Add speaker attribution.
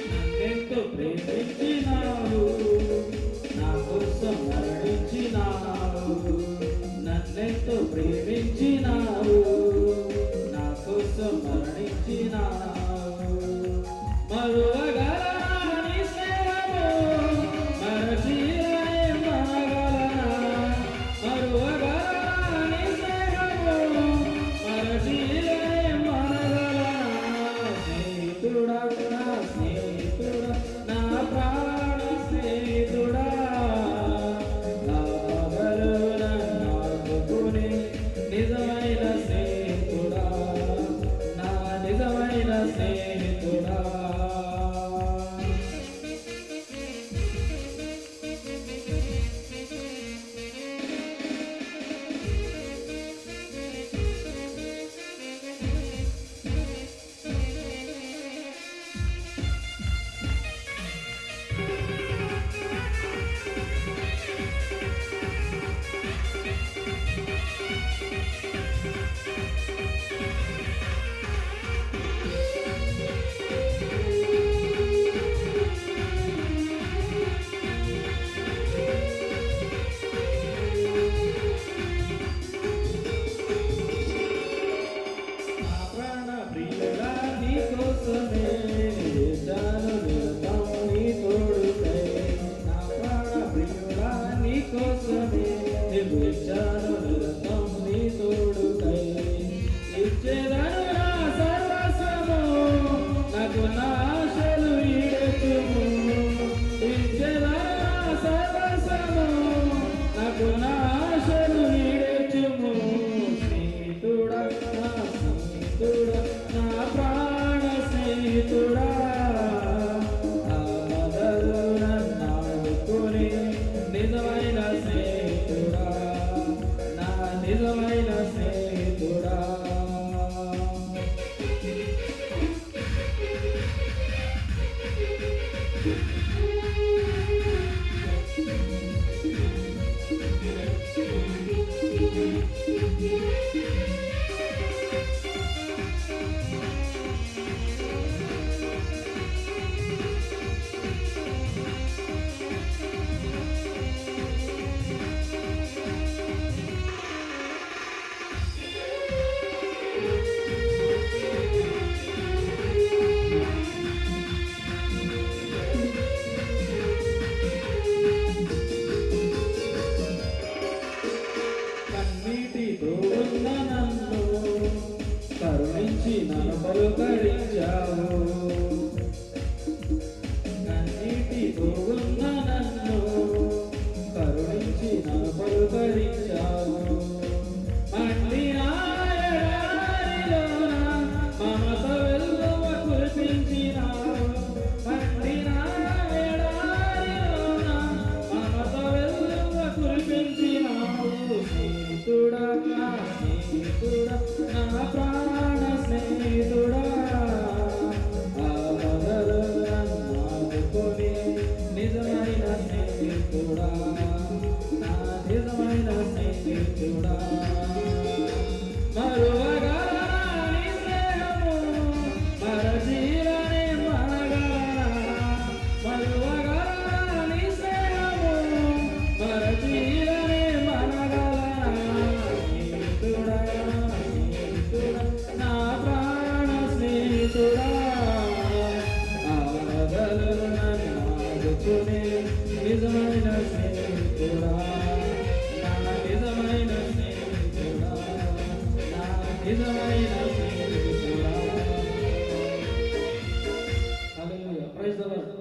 Speaker 1: నన్నెంతో ప్రేమించినావు, నా కోసం మరణించినావు. నన్నెంతో ప్రేమించినావు, నా కోసం మరణించినావు. మరువగలనా నీ స్నేహము, మరచిరనే మనగలనా. మరువగలనా నీ స్నేహము, మరచిరనే మనగలనా. స్నేహితుడా నా స్నేహితుడా, నా ప్రాణ స్నేహితుడా, నాగలు నన్ను నిజమైన స్నేహితుడా, నా నిజమైన స్నేహితుడా. కోసమే నిలిచాను నిరతం నీ తోడుకై. నా ప్రాణ ప్రియుడా నీ కోసమే నిలిచాను నిరతం నీ తోడుకై. ఇచ్చేదను నా సర్వస్వము, నాకు నా ఆశలు ఈడెతుము. ఇచ్చేదను నా సర్వస్వము, నాకు నా ఆశలు ఈడెతుము. స్నేహితుడా నా స్నేహితుడా, నా ప్రాణ స్నేహితుడా, ఆపదలు నన్నాడుకుని నిజమైన స్నేహితుడా, నా నిజమైన స్నేహితుడా. ఉన్న నన్ను కరుణించి నన్ను పలుకరించావు. కన్నీటితో ఉన్న నన్ను కరుణించి నన్ను పలుకరించావు. మండిన ఎడారిలోన మమత వెల్లువ కురిపించినావు. మండిన ఎడారిలోన మమత వెల్లువ కురిపించినావు. స్నేహితుడా నా స్నేహితుడా, నా ప్రాణ స్నేహితుడా, ఆపదలు నన్నాడుకొని నిజమైన స్నేహితుడా, నా నిజమైన స్నేహితుడా. మరువగలనా నీ స్నేహము, మరచిరనే మనగలనా. మరువగలనా నీ స్నేహము, మరచిరనే మనగలనా. స్నేహితుడా స్నేహితుడా, నా ప్రాణ స్నేహితుడా, ఆపదలు నన్నాడుకునే నిజమైన స్నేహితుడా, నా నిజమైన స్నేహితుడా, నా నిజమైన స్నేహితుడా. హల్లెలూయా. Praise the lord.